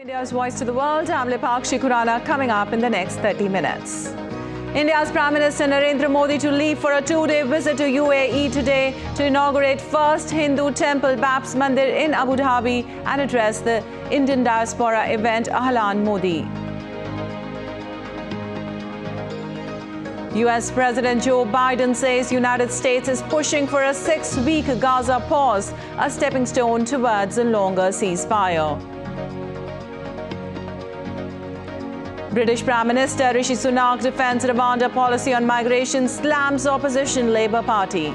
India's Voice to the World, I'm Lipakshi Khurana, coming up in the next 30 minutes. India's Prime Minister Narendra Modi to leave for a two-day visit to UAE today to inaugurate first Hindu temple Babs Mandir in Abu Dhabi and address the Indian diaspora event Ahlan Modi. US President Joe Biden says United States is pushing for a 6-week Gaza pause, a stepping stone towards a longer ceasefire. British Prime Minister Rishi Sunak defends Rwanda policy on migration, slams opposition Labour Party.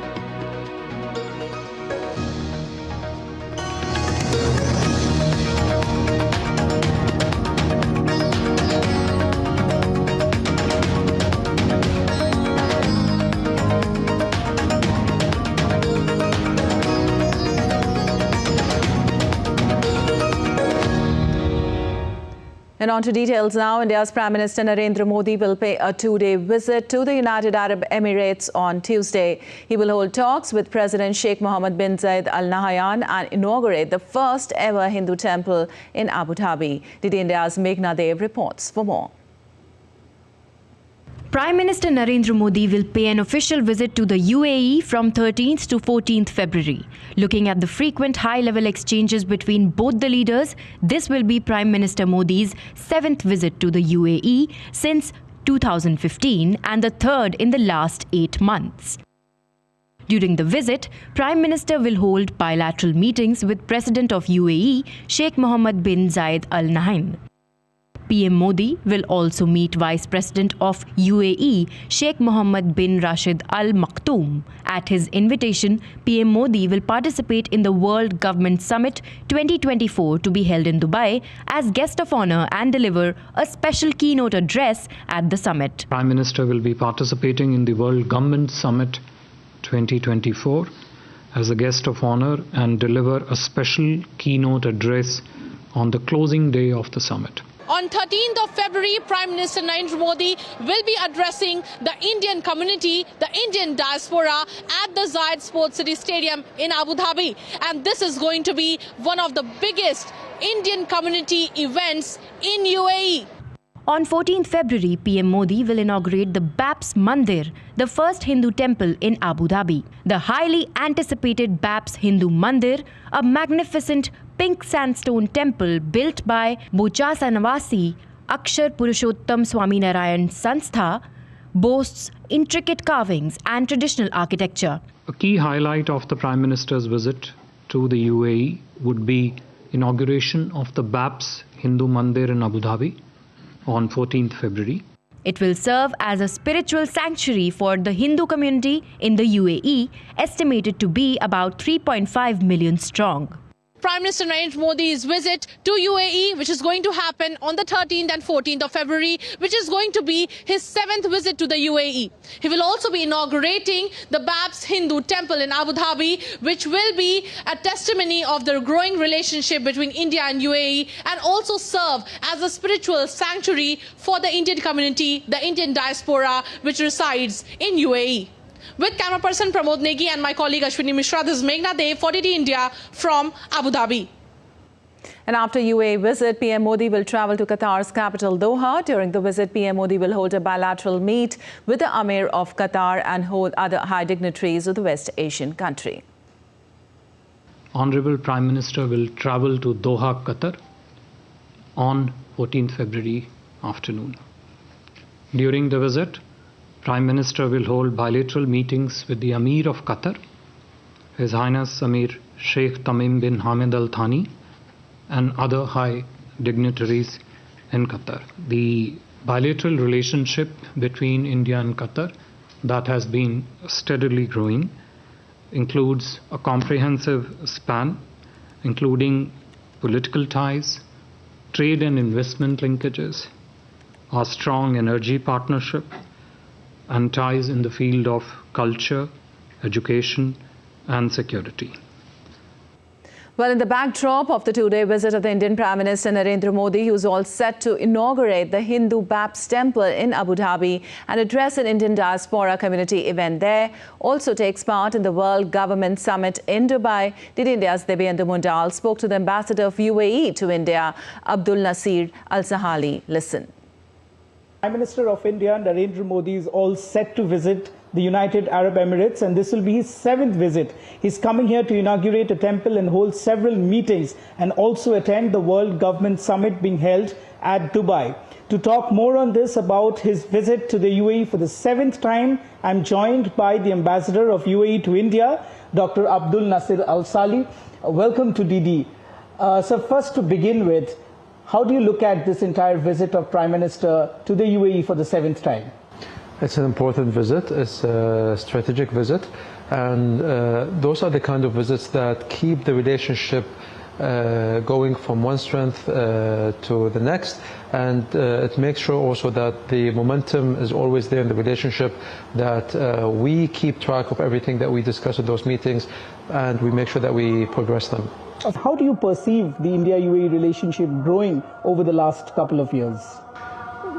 And on to details now. India's Prime Minister Narendra Modi will pay a two-day visit to the United Arab Emirates on Tuesday. He will hold talks with President Sheikh Mohammed bin Zayed Al Nahyan and inaugurate the first ever Hindu temple in Abu Dhabi. DD India's Meghna Dev reports for more. Prime Minister Narendra Modi will pay an official visit to the UAE from 13th to 14th February. Looking at the frequent high-level exchanges between both the leaders, this will be Prime Minister Modi's 7th visit to the UAE since 2015 and the third in the last 8 months. During the visit, Prime Minister will hold bilateral meetings with President of UAE, Sheikh Mohammed bin Zayed Al Nahyan. PM Modi will also meet Vice President of UAE, Sheikh Mohammed bin Rashid Al Maktoum. At his invitation, PM Modi will participate in the World Government Summit 2024 to be held in Dubai as guest of honor and deliver a special keynote address at the summit. Prime Minister will be participating in the World Government Summit 2024 as a guest of honor and deliver a special keynote address on the closing day of the summit. On 13th of February, Prime Minister Narendra Modi will be addressing the Indian community, the Indian diaspora at the Zayed Sports City Stadium in Abu Dhabi. And this is going to be one of the biggest Indian community events in UAE. On 14th February, PM Modi will inaugurate the Babs Mandir, the first Hindu temple in Abu Dhabi. The highly anticipated Babs Hindu Mandir, a magnificent pink sandstone temple built by Bochasa Navasi Akshar Purushottam Swaminarayan Sanstha, boasts intricate carvings and traditional architecture. A key highlight of the Prime Minister's visit to the UAE would be inauguration of the Babs Hindu Mandir in Abu Dhabi on 14th February. It will serve as a spiritual sanctuary for the Hindu community in the UAE, estimated to be about 3.5 million strong. Prime Minister Narendra Modi's visit to UAE, which is going to happen on the 13th and 14th of February, which is going to be his 7th visit to the UAE. He will also be inaugurating the Babs Hindu Temple in Abu Dhabi, which will be a testimony of the growing relationship between India and UAE and also serve as a spiritual sanctuary for the Indian community, the Indian diaspora, which resides in UAE. With camera person Pramod Negi and my colleague Ashwini Mishra, this is Meghna Dev for DD India from Abu Dhabi. And after UAE visit, PM Modi will travel to Qatar's capital Doha. During the visit, PM Modi will hold a bilateral meet with the Amir of Qatar and hold other high dignitaries of the West Asian country. Honorable Prime Minister will travel to Doha, Qatar on 14th February afternoon. During the visit, Prime Minister will hold bilateral meetings with the Amir of Qatar, His Highness Amir Sheikh Tamim bin Hamad Al Thani, and other high dignitaries in Qatar. The bilateral relationship between India and Qatar that has been steadily growing includes a comprehensive span, including political ties, trade and investment linkages, a strong energy partnership, and ties in the field of culture, education, and security. Well, in the backdrop of the two-day visit of the Indian Prime Minister Narendra Modi, who is all set to inaugurate the Hindu Baptist Temple in Abu Dhabi and address an Indian diaspora community event there, also takes part in the World Government Summit in Dubai. DD India's Debyendu Mundal spoke to the ambassador of UAE to India, Abdul Nasir Al Sahali. Listen. Prime Minister of India, Narendra Modi, is all set to visit the United Arab Emirates, and this will be his 7th visit. He's coming here to inaugurate a temple and hold several meetings and also attend the World Government Summit being held at Dubai. To talk more on this about his visit to the UAE for the 7th time, I'm joined by the Ambassador of UAE to India, Dr. Abdul Nasir Al Sahali. Welcome to DD. So first, to begin with, how do you look at this entire visit of Prime Minister to the UAE for the 7th time? It's an important visit, it's a strategic visit, and those are the kind of visits that keep the relationship going from one strength to the next, and it makes sure also that the momentum is always there in the relationship, that we keep track of everything that we discuss at those meetings, and we make sure that we progress them. How do you perceive the India-UAE relationship growing over the last couple of years?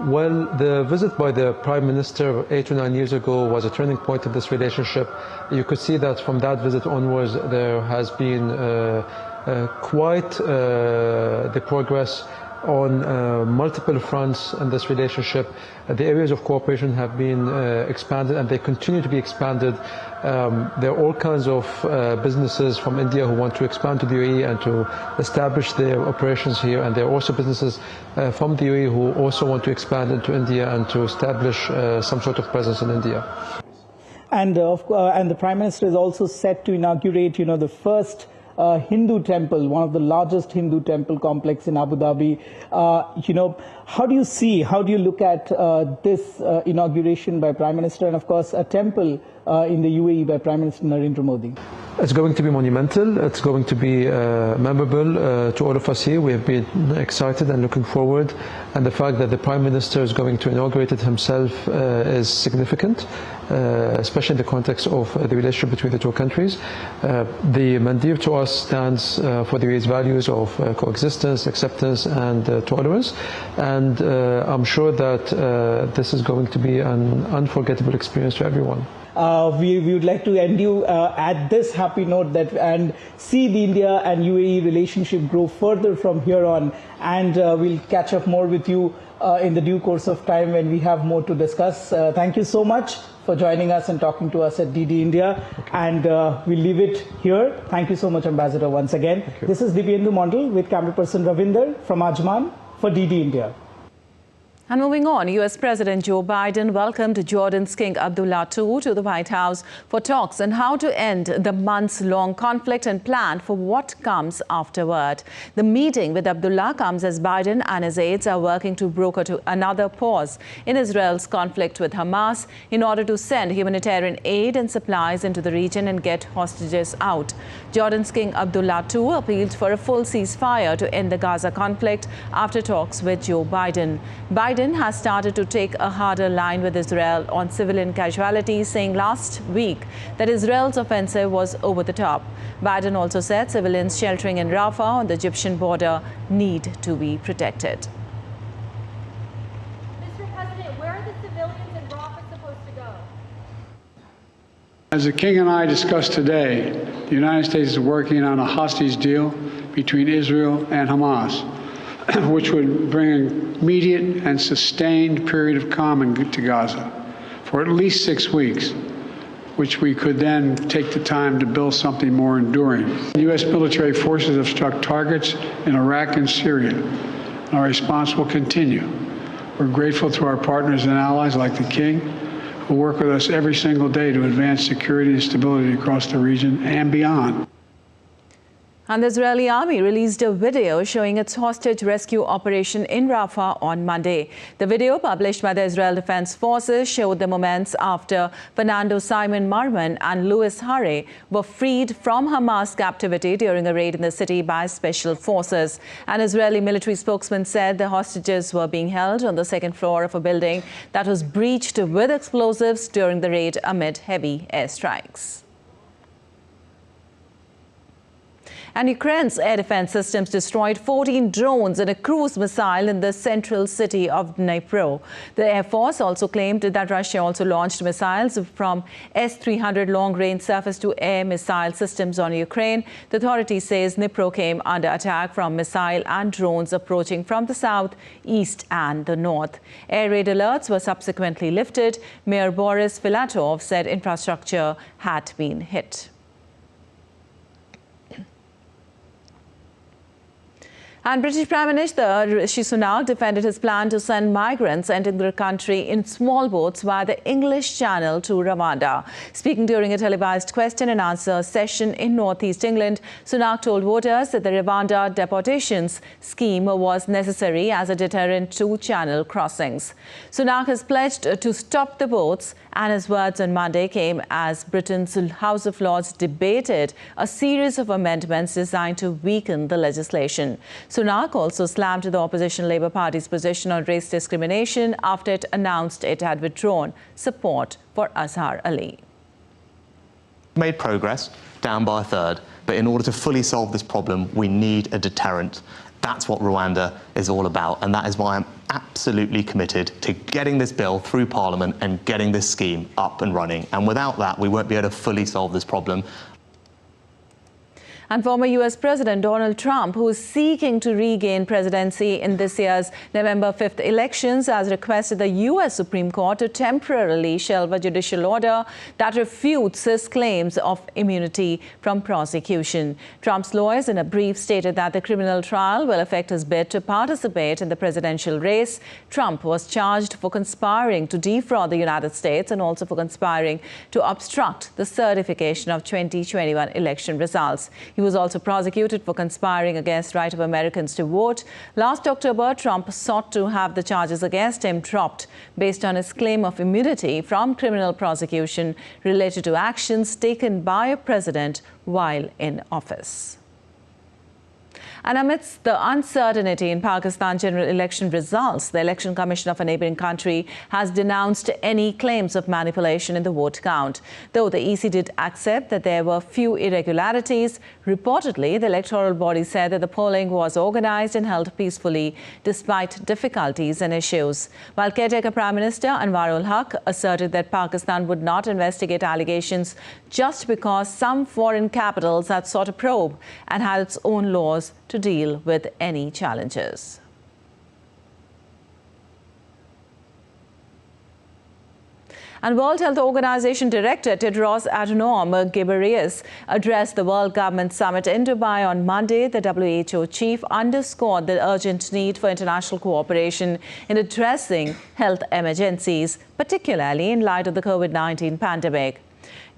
Well, the visit by the Prime Minister 8 to 9 years ago was a turning point in this relationship. You could see that from that visit onwards there has been quite the progress on multiple fronts in this relationship. The areas of cooperation have been expanded, and they continue to be expanded. There are all kinds of businesses from India who want to expand to the UAE and to establish their operations here, and there are also businesses from the UAE who also want to expand into India and to establish some sort of presence in India. And the Prime Minister is also set to inaugurate, the first Hindu temple, one of the largest Hindu temple complex in Abu Dhabi. How do you look at this inauguration by Prime Minister, and of course a temple in the UAE by Prime Minister Narendra Modi? It's going to be monumental. It's going to be memorable to all of us here. We have been excited and looking forward, and the fact that the Prime Minister is going to inaugurate it himself is significant, especially in the context of the relationship between the two countries. The Mandir to us stands for the UAE's values of coexistence, acceptance and tolerance, and I'm sure that this is going to be an unforgettable experience to everyone. We would like to end you at this happy note and see the India and UAE relationship grow further from here on, and we'll catch up more with you in the due course of time when we have more to discuss. Thank you so much for joining us and talking to us at DD India, and we'll leave it here. Thank you so much, Ambassador, once again. This is Debyendu Mundal with camera person Ravinder from Ajman for DD India. And moving on, U.S. President Joe Biden welcomed Jordan's King Abdullah II to the White House for talks on how to end the months-long conflict and plan for what comes afterward. The meeting with Abdullah comes as Biden and his aides are working to broker to another pause in Israel's conflict with Hamas in order to send humanitarian aid and supplies into the region and get hostages out. Jordan's King Abdullah II appealed for a full ceasefire to end the Gaza conflict after talks with Joe Biden. Biden has started to take a harder line with Israel on civilian casualties, saying last week that Israel's offensive was over the top. Biden also said civilians sheltering in Rafah on the Egyptian border need to be protected. Mr. President, where are the civilians in Rafah supposed to go? As the King and I discussed today, the United States is working on a hostage deal between Israel and Hamas, which would bring an immediate and sustained period of calm to Gaza for at least 6 weeks, which we could then take the time to build something more enduring. U.S. military forces have struck targets in Iraq and Syria, and our response will continue. We're grateful to our partners and allies like the King, who work with us every single day to advance security and stability across the region and beyond. And the Israeli army released a video showing its hostage rescue operation in Rafah on Monday. The video, published by the Israel Defense Forces, showed the moments after Fernando Simon Marman and Louis Harre were freed from Hamas captivity during a raid in the city by special forces. An Israeli military spokesman said the hostages were being held on the second floor of a building that was breached with explosives during the raid amid heavy airstrikes. And Ukraine's air defense systems destroyed 14 drones and a cruise missile in the central city of Dnipro. The Air Force also claimed that Russia also launched missiles from S-300 long-range surface-to-air missile systems on Ukraine. The authority says Dnipro came under attack from missile and drones approaching from the south, east and the north. Air raid alerts were subsequently lifted. Mayor Boris Filatov said infrastructure had been hit. And British Prime Minister Rishi Sunak defended his plan to send migrants entering the country in small boats via the English Channel to Rwanda. Speaking during a televised question and answer session in northeast England, Sunak told voters that the Rwanda deportations scheme was necessary as a deterrent to channel crossings. Sunak has pledged to stop the boats, and his words on Monday came as Britain's House of Lords debated a series of amendments designed to weaken the legislation. Sunak also slammed the opposition Labour Party's position on race discrimination after it announced it had withdrawn support for Azhar Ali. Made progress, down by a third, but in order to fully solve this problem, we need a deterrent. That's what Rwanda is all about, and that is why I'm absolutely committed to getting this bill through Parliament and getting this scheme up and running. And without that, we won't be able to fully solve this problem. And former U.S. President Donald Trump, who is seeking to regain presidency in this year's November 5th elections, has requested the U.S. Supreme Court to temporarily shelve a judicial order that refutes his claims of immunity from prosecution. Trump's lawyers, in a brief, stated that the criminal trial will affect his bid to participate in the presidential race. Trump was charged for conspiring to defraud the United States and also for conspiring to obstruct the certification of 2021 election results. He was also prosecuted for conspiring against the right of Americans to vote. Last October, Trump sought to have the charges against him dropped based on his claim of immunity from criminal prosecution related to actions taken by a president while in office. And amidst the uncertainty in Pakistan general election results, the Election Commission of a neighbouring country has denounced any claims of manipulation in the vote count. Though the EC did accept that there were few irregularities, reportedly the electoral body said that the polling was organised and held peacefully despite difficulties and issues. While caretaker Prime Minister Anwar-ul-Haq asserted that Pakistan would not investigate allegations just because some foreign capitals had sought a probe and had its own laws to deal with any challenges. And World Health Organization Director Tedros Adhanom Ghebreyesus addressed the World Government Summit in Dubai on Monday. The WHO chief underscored the urgent need for international cooperation in addressing health emergencies, particularly in light of the COVID-19 pandemic.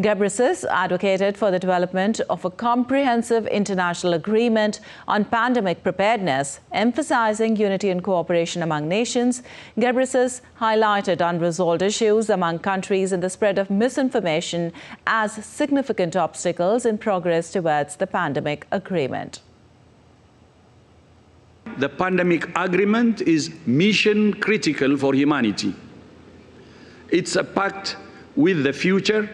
Ghebreyesus advocated for the development of a comprehensive international agreement on pandemic preparedness, emphasizing unity and cooperation among nations. Ghebreyesus highlighted unresolved issues among countries and the spread of misinformation as significant obstacles in progress towards the pandemic agreement. The pandemic agreement is mission critical for humanity. It's a pact with the future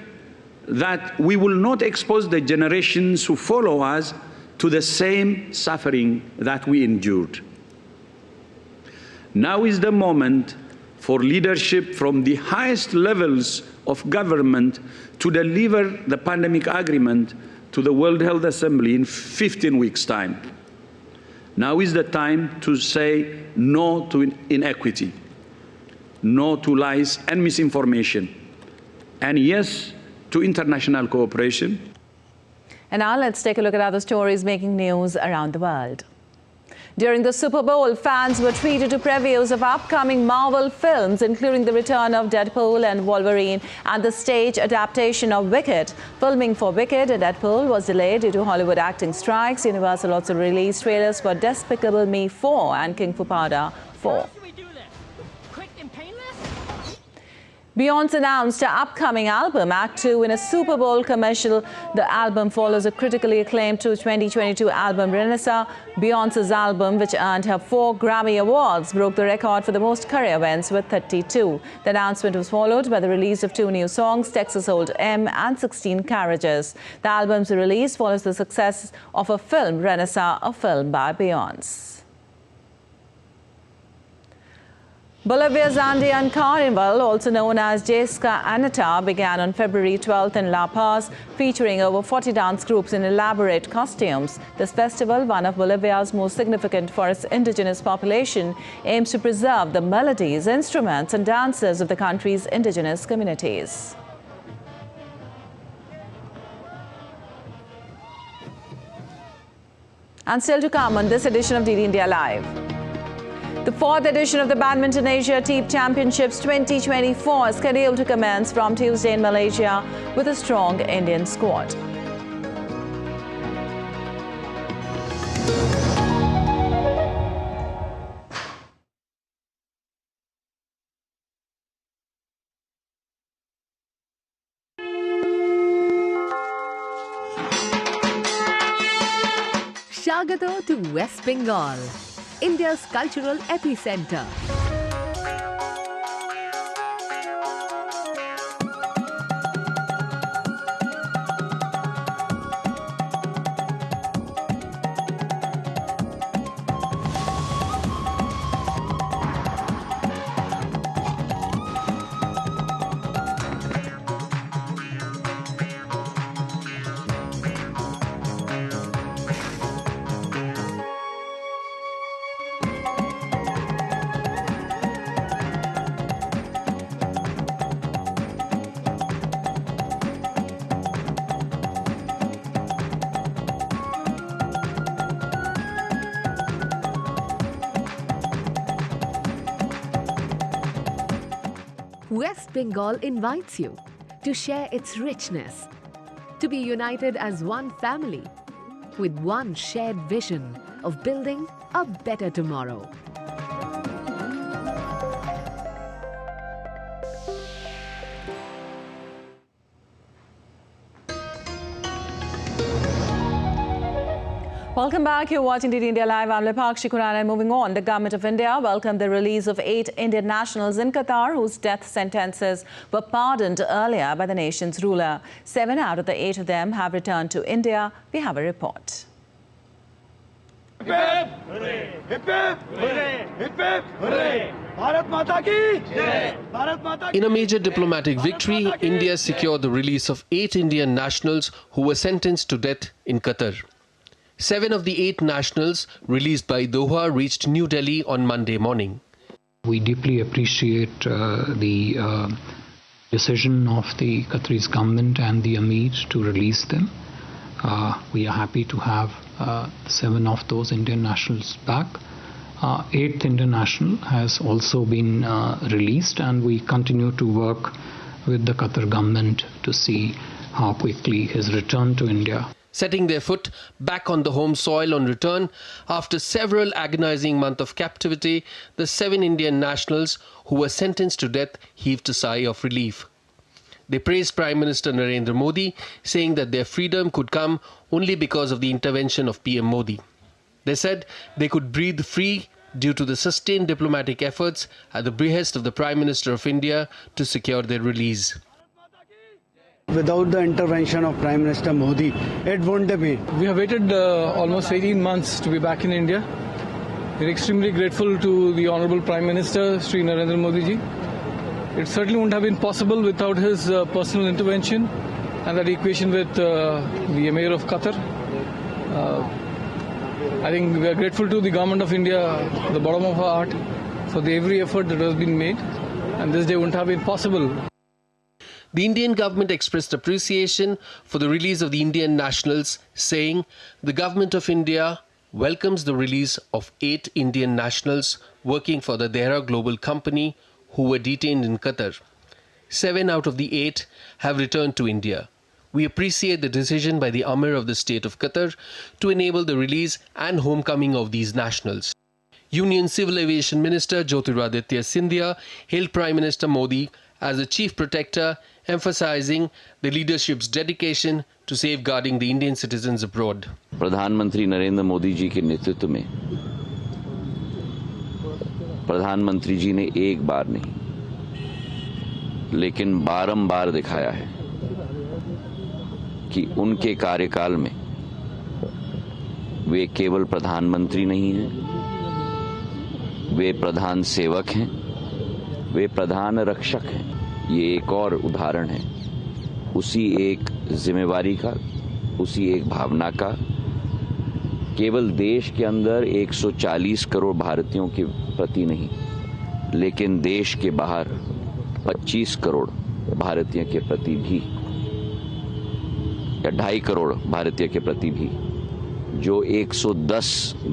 that we will not expose the generations who follow us to the same suffering that we endured. Now is the moment for leadership from the highest levels of government to deliver the pandemic agreement to the World Health Assembly in 15 weeks' time. Now is the time to say no to inequity, no to lies and misinformation, and yes to international cooperation. And now let's take a look at other stories making news around the world. During the Super Bowl, fans were treated to previews of upcoming Marvel films, including the return of Deadpool and Wolverine and the stage adaptation of Wicked. Filming for Wicked and Deadpool was delayed due to Hollywood acting strikes. Universal also released trailers for Despicable Me 4 and King Fu Panda 4. Beyonce announced her upcoming album, Act 2, in a Super Bowl commercial. The album follows a critically acclaimed 2022 album, Renaissance. Beyonce's album, which earned her 4 Grammy Awards, broke the record for the most career wins with 32. The announcement was followed by the release of 2 new songs, Texas Hold'em and 16 Carriages. The album's release follows the success of a film, Renaissance, a film by Beyonce. Bolivia's Andean Carnival, also known as Jesca Anata, began on February 12th in La Paz, featuring over 40 dance groups in elaborate costumes. This festival, one of Bolivia's most significant for its indigenous population, aims to preserve the melodies, instruments and dances of the country's indigenous communities. And still to come on this edition of DD India Live. The 4th edition of the Badminton Asia Team Championships 2024 is scheduled to commence from Tuesday in Malaysia with a strong Indian squad. Shagato to West Bengal, India's cultural epicenter. West Bengal invites you to share its richness, to be united as one family with one shared vision of building a better tomorrow. Welcome back. You're watching DD India Live. I'm Lipakshi Khurana. And moving on, the Government of India welcomed the release of 8 Indian nationals in Qatar whose death sentences were pardoned earlier by the nation's ruler. 7 out of the 8 of them have returned to India. We have a report. In a major diplomatic victory, India secured the release of 8 Indian nationals who were sentenced to death in Qatar. 7 of the 8 nationals released by Doha reached New Delhi on Monday morning. We deeply appreciate the decision of the Qataris government and the Amir to release them. We are happy to have 7 of those Indian nationals back. 8th Indian national has also been released, and we continue to work with the Qatar government to see how quickly his return to India. Setting their foot back on the home soil on return, after several agonizing months of captivity, the 7 Indian nationals who were sentenced to death heaved a sigh of relief. They praised Prime Minister Narendra Modi, saying that their freedom could come only because of the intervention of PM Modi. They said they could breathe free due to the sustained diplomatic efforts at the behest of the Prime Minister of India to secure their release. Without the intervention of Prime Minister Modi, it wouldn't have been. We have waited almost 18 months to be back in India. We're extremely grateful to the Honorable Prime Minister, Sri Narendra Modi ji. It certainly wouldn't have been possible without his personal intervention and that equation with the Emir of Qatar. I think we are grateful to the Government of India, the bottom of our heart, for every effort that has been made, and this day wouldn't have been possible. The Indian government expressed appreciation for the release of the Indian nationals, saying the Government of India welcomes the release of 8 Indian nationals working for the Dehra Global Company who were detained in Qatar. 7 out of the 8 have returned to India. We appreciate the decision by the Amir of the State of Qatar to enable the release and homecoming of these nationals. Union Civil Aviation Minister Jyotiraditya Scindia hailed Prime Minister Modi as the chief protector, emphasizing the leadership's dedication to safeguarding the Indian citizens abroad. प्रधानमंत्री नरेंद्र मोदी जी के नेतृत्व में प्रधानमंत्री जी ने एक बार नहीं लेकिन बारंबार दिखाया है कि उनके कार्यकाल में वे केवल प्रधानमंत्री नहीं हैं, वे प्रधान सेवक हैं, वे प्रधान रक्षक हैं। ये एक और उदाहरण है उसी एक जिम्मेवारी का, उसी एक भावना का। केवल देश के अंदर 140 करोड़ भारतीयों के प्रति नहीं, लेकिन देश के बाहर 25 करोड़ भारतीयों के प्रति भी, या 2.5 करोड़ भारतीय के प्रति भी, जो 110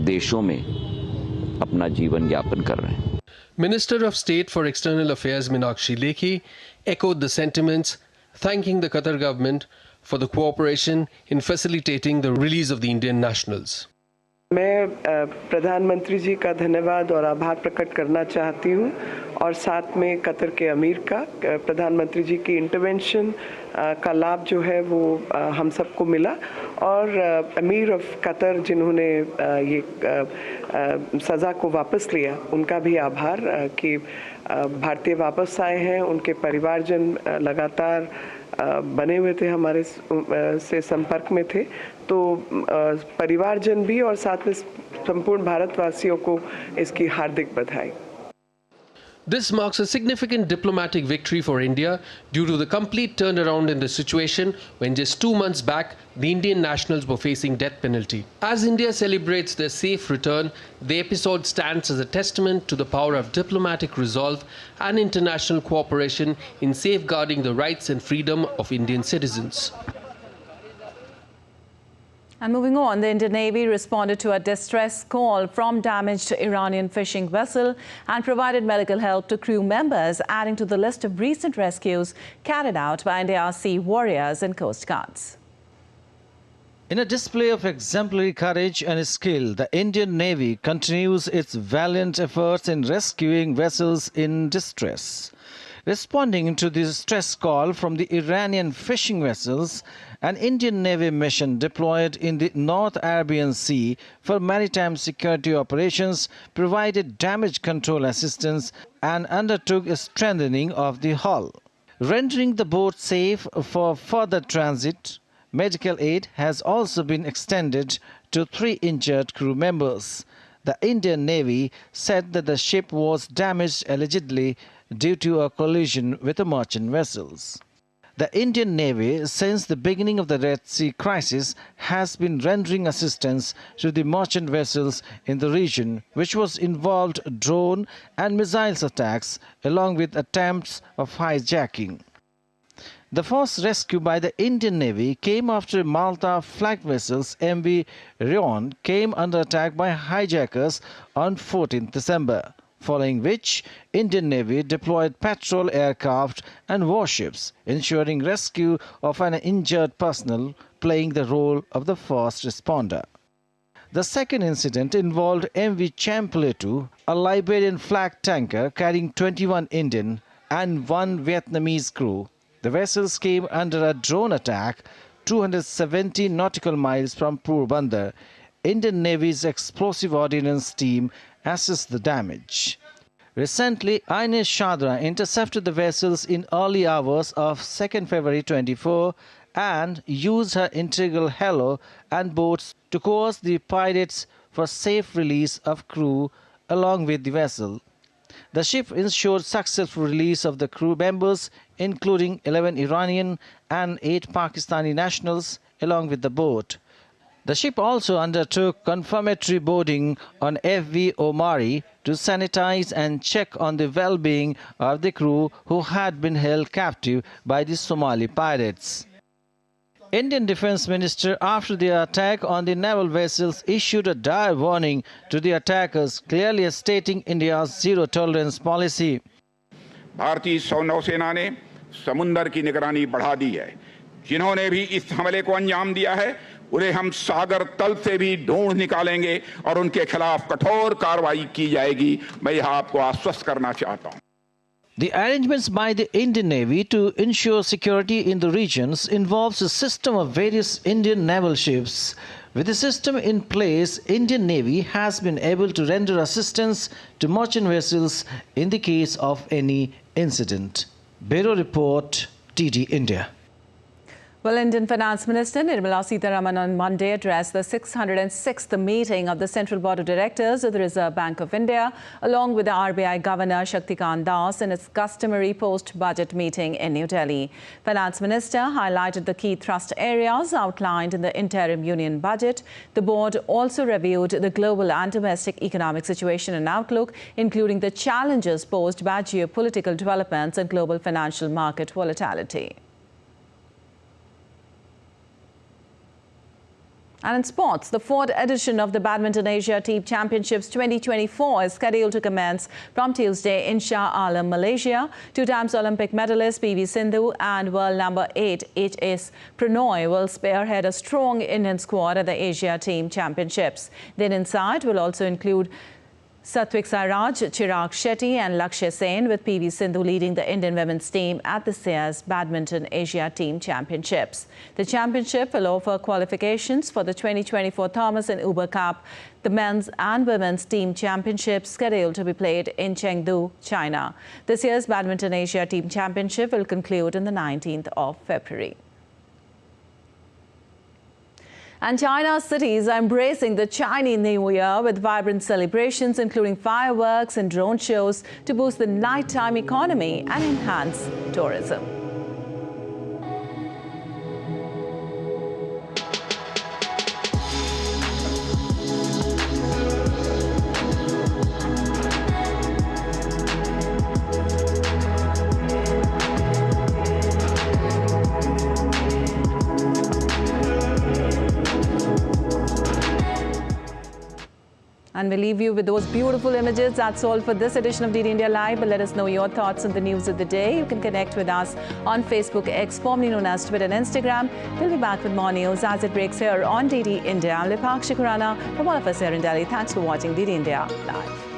देशों में अपना जीवन यापन कर रहे हैं। Minister of State for External Affairs Meenakshi Lekhi echoed the sentiments, thanking the Qatar government for the cooperation in facilitating the release of the Indian nationals. मैं प्रधानमंत्री जी का धन्यवाद और आभार प्रकट करना चाहती हूँ और साथ में कतर के अमीर का, प्रधानमंत्री जी की इंटरवेंशन का लाभ जो है वो हम सबको मिला और अमीर ऑफ कतर जिन्होंने ये सज़ा को वापस लिया उनका भी आभार कि भारतीय वापस आए हैं। उनके परिवारजन लगातार बने हुए थे, हमारे से संपर्क में थे, तो परिवारजन भी और साथ में संपूर्ण भारतवासियों को इसकी हार्दिक बधाई। This marks a significant diplomatic victory for India due to the complete turnaround in the situation when just 2 months back the Indian nationals were facing death penalty. As India celebrates their safe return, the episode stands as a testament to the power of diplomatic resolve and international cooperation in safeguarding the rights and freedom of Indian citizens. And moving on, the Indian Navy responded to a distress call from damaged Iranian fishing vessel and provided medical help to crew members, adding to the list of recent rescues carried out by India's sea warriors and coast guards. In a display of exemplary courage and skill, the Indian Navy continues its valiant efforts in rescuing vessels in distress. Responding to the distress call from the Iranian fishing vessels, an Indian Navy mission deployed in the North Arabian Sea for maritime security operations provided damage control assistance and undertook a strengthening of the hull. Rendering the boat safe for further transit, medical aid has also been extended to 3 injured crew members. The Indian Navy said that the ship was damaged allegedly due to a collision with the merchant vessels. The Indian Navy, since the beginning of the Red Sea crisis, has been rendering assistance to the merchant vessels in the region, which was involved drone and missiles attacks along with attempts of hijacking. The first rescue by the Indian Navy came after Malta flagged vessels MV Rion came under attack by hijackers on 14th December. Following which, Indian Navy deployed patrol aircraft and warships, ensuring rescue of an injured personnel, playing the role of the first responder. The second incident involved MV Champlain, a Liberian flag tanker carrying 21 Indian and 1 Vietnamese crew. The vessels came under a drone attack 270 nautical miles from Porbandar. Indian Navy's explosive ordnance team assessed the damage. Recently, INS Shadra intercepted the vessels in early hours of 2nd February 24 and used her integral helo and boats to coerce the pirates for safe release of crew along with the vessel. The ship ensured successful release of the crew members, including 11 Iranian and 8 Pakistani nationals, along with the boat. The ship also undertook confirmatory boarding on FV Omari to sanitize and check on the well-being of the crew who had been held captive by the Somali pirates. Indian Defence Minister, after the attack on the naval vessels, issued a dire warning to the attackers, clearly stating India's zero-tolerance policy. भारतीय नौसेना ने समुद्र की निगरानी बढ़ा दी है। जिन्होंने भी इस हमले को अंजाम दिया है, उन्हें हम सागर तल से भी ढूंढ निकालेंगे और उनके खिलाफ कठोर कार्रवाई की जाएगी। मैं यह आपको आश्वस्त करना चाहता हूं। The arrangements by the Indian Navy to ensure security in the regions involves a system of various Indian naval ships. With the system in place, Indian Navy has been able to render assistance to merchant vessels in the case of any incident. Bureau Report, DD India. Well, Indian Finance Minister Nirmala Sitharaman on Monday addressed the 606th meeting of the Central Board of Directors of the Reserve Bank of India, along with the RBI Governor Shaktikant Das in its customary post-budget meeting in New Delhi. Finance Minister highlighted the key thrust areas outlined in the interim union budget. The board also reviewed the global and domestic economic situation and outlook, including the challenges posed by geopolitical developments and global financial market volatility. And in sports, the fourth edition of the Badminton Asia Team Championships 2024 is scheduled to commence from Tuesday in Shah Alam, Malaysia. Two-times Olympic medalist PV Sindhu and world number 8 HS Pranoy will spearhead a strong Indian squad at the Asia Team Championships. The Indian side will also include Satwik Sairaj, Chirag Shetty and Lakshya Sen, with PV Sindhu leading the Indian women's team at the SAES Badminton Asia Team Championships. The championship will offer qualifications for the 2024 Thomas and Uber Cup, the men's and women's team championships scheduled to be played in Chengdu, China. This year's Badminton Asia Team Championship will conclude on the 19th of February. And China's cities are embracing the Chinese New Year with vibrant celebrations, including fireworks and drone shows, to boost the nighttime economy and enhance tourism. And we leave you with those beautiful images. That's all for this edition of DD India Live. But let us know your thoughts on the news of the day. You can connect with us on Facebook, X, formerly known as Twitter and Instagram. We'll be back with more news as it breaks here on DD India. I'm Lipakshi Khurana from all of us here in Delhi. Thanks for watching DD India Live.